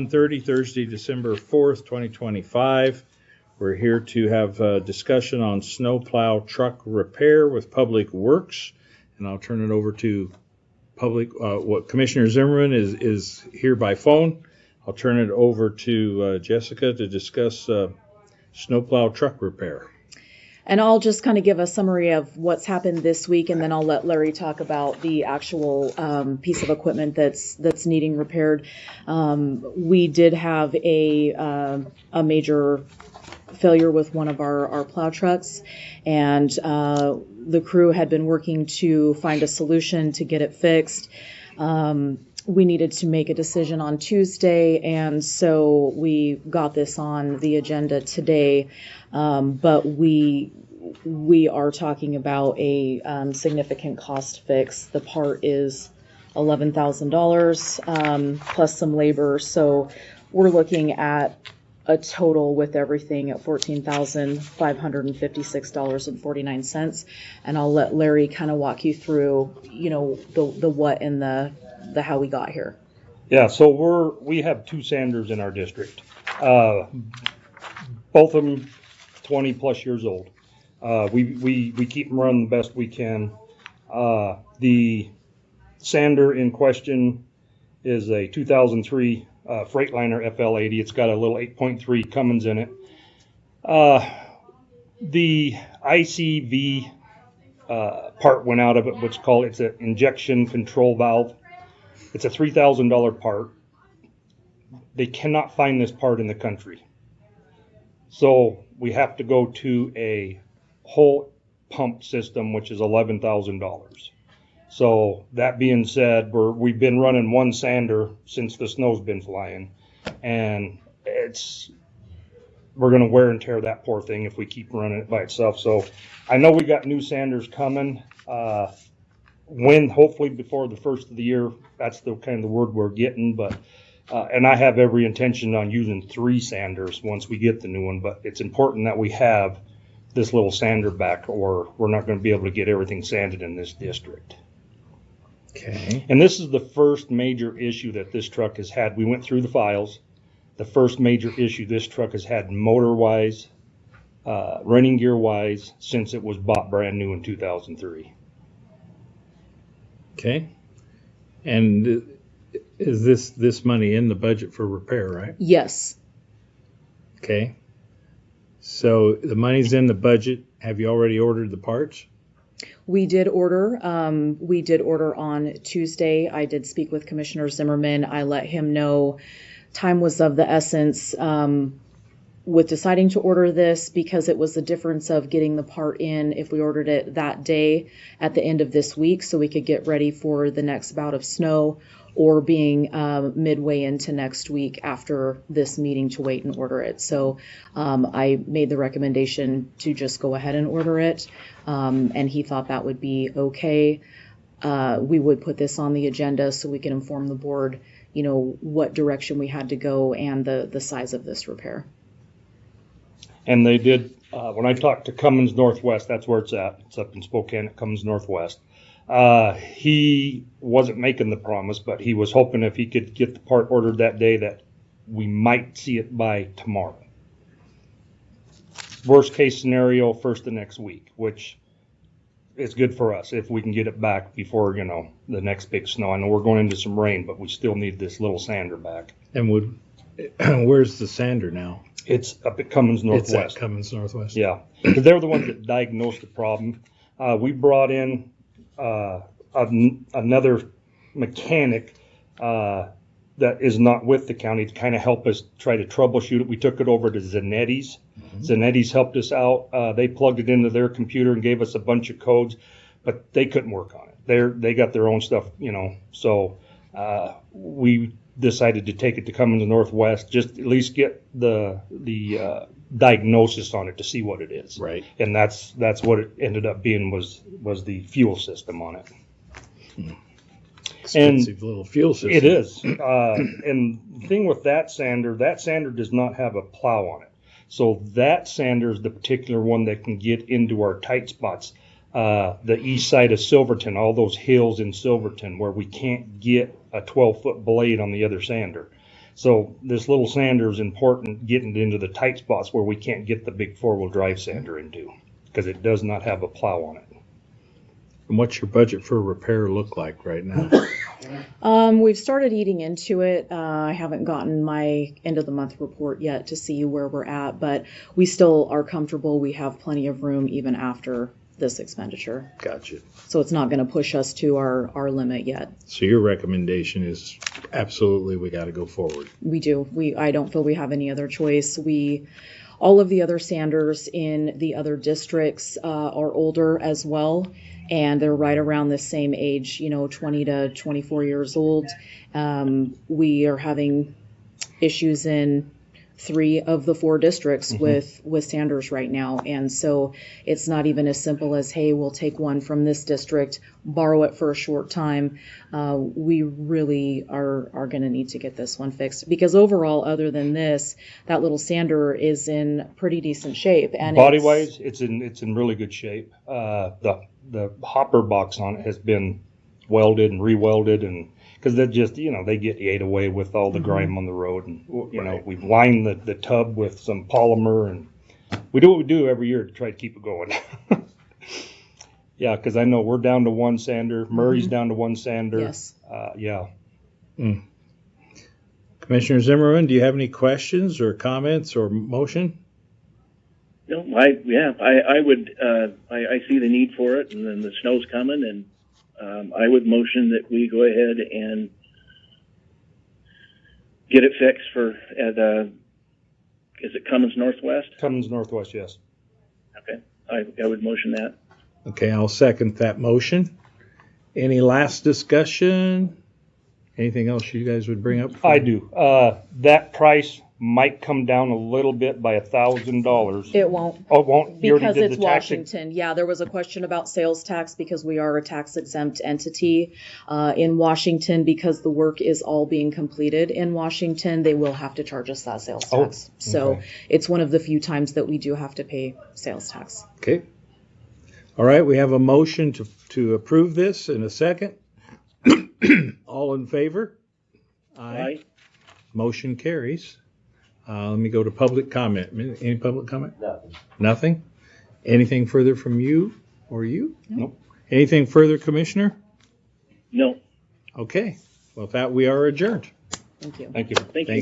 1:30, Thursday, December 4th, 2025. We're here to have a discussion on snowplow truck repair with Public Works, and I'll turn it over to Commissioner Zimmerman is here by phone. I'll turn it over to Jessica to discuss snowplow truck repair. And I'll just kind of give a summary of what's happened this week, and then I'll let Larry talk about the actual piece of equipment that's needing repaired. We did have a major failure with one of our plow trucks, and the crew had been working to find a solution to get it fixed. We needed to make a decision on Tuesday, and so we got this on the agenda today. But we are talking about a significant cost fix. The part is $11,000 plus some labor, so we're looking at a total with everything at $14,556.49. And I'll let Larry kind of walk you through, the what and the how we got here. Yeah, so we have two sanders in our district. Both of them 20 plus years old. We keep them running the best we can. The sander in question is a 2003 Freightliner FL80. It's got a little 8.3 Cummins in it. The ICV part went out of it, it's an injection control valve. It's a $3,000 part. They cannot find this part in the country. So we have to go to a whole pump system, which is $11,000. So that being said, we've been running one sander since the snow's been flying, and we're going to wear and tear that poor thing if we keep running it by itself. So I know we got new sanders coming. Hopefully before the first of the year. That's the kind of the word we're getting, but and I have every intention on using 3 sanders once we get the new one, but it's important that we have this little sander back, or we're not going to be able to get everything sanded in this district. Okay. And this is the first major issue that this truck has had. We went through the files. The first major issue this truck has had motor-wise, running gear-wise, since it was bought brand new in 2003. Okay. And is this money in the budget for repair, right? Yes. Okay. So the money's in the budget. Have you already ordered the parts? We did order. We did order on Tuesday. I did speak with Commissioner Zimmerman. I let him know time was of the essence with deciding to order this, because it was the difference of getting the part in if we ordered it that day at the end of this week, so we could get ready for the next bout of snow, or being midway into next week after this meeting to wait and order it. So I made the recommendation to just go ahead and order it, and he thought that would be okay. We would put this on the agenda so we can inform the board, what direction we had to go and the size of this repair. And they did, when I talked to Cummins Northwest, that's where it's at. It's up in Spokane at Cummins Northwest. He wasn't making the promise, but he was hoping if he could get the part ordered that day that we might see it by tomorrow. Worst case scenario, first of next week, which is good for us if we can get it back before, the next big snow. I know we're going into some rain, but we still need this little sander back. And where's the sander now? It's up at Cummins Northwest. It's at Cummins Northwest. Yeah, because they're the ones that diagnosed the problem. We brought in another mechanic that is not with the county to kind of help us try to troubleshoot it. We took it over to Zanetti's. Mm-hmm. Zanetti's helped us out. They plugged it into their computer and gave us a bunch of codes, but they couldn't work on it. They got their own stuff, So we decided to take it to Cummins Northwest, just at least get the diagnosis on it to see what it is. Right. And that's what it ended up being was the fuel system on it. Expensive little fuel system. It is. And the thing with that sander does not have a plow on it. So that sander is the particular one that can get into our tight spots. The east side of Silverton, all those hills in Silverton where we can't get a 12-foot blade on the other sander. So this little sander is important getting into the tight spots where we can't get the big 4-wheel drive sander into, because it does not have a plow on it. And what's your budget for repair look like right now? We've started eating into it. I haven't gotten my end of the month report yet to see where we're at, but we still are comfortable. We have plenty of room even after this expenditure. Gotcha. So it's not going to push us to our limit yet. So your recommendation is absolutely we got to go forward. We do. I don't feel we have any other choice. All of the other sanders in the other districts are older as well, and they're right around the same age, 20 to 24 years old. We are having issues in 3 of the 4 districts with sanders right now, and so it's not even as simple as, hey, we'll take one from this district, borrow it for a short time. We really are going to need to get this one fixed, because overall, other than this, that little sander is in pretty decent shape. And body wise, it's in really good shape. The hopper box on it has been welded and re-welded, and because they just, they get ate away with all the grime on the road. And, we've lined the tub with some polymer, and we do what we do every year to try to keep it going. Yeah, because I know we're down to 1 sander. Murray's down to 1 sander. Yes. Yeah. Commissioner Zimmerman, do you have any questions or comments or motion? No, I would, I see the need for it, and then the snow's coming, and I would motion that we go ahead and get it fixed is it Cummins Northwest? Cummins Northwest, yes. Okay, I would motion that. Okay, I'll second that motion. Any last discussion? Anything else you guys would bring up? I do. That price might come down a little bit by $1,000. It won't. Oh, it won't? You already Because did it's the tax- Washington. Yeah, there was a question about sales tax because we are a tax exempt entity in Washington. Because the work is all being completed in Washington, they will have to charge us that sales tax. So okay. it's one of the few times that we do have to pay sales tax. Okay. All right, we have a motion to approve this in a second. All in favor? Aye. Motion carries. Let me go to public comment. Any public comment? Nothing. Nothing? Anything further from you or you? Nope. Anything further, Commissioner? No, Okay. Well, with that, we are adjourned. Thank you. Thank you. thank you.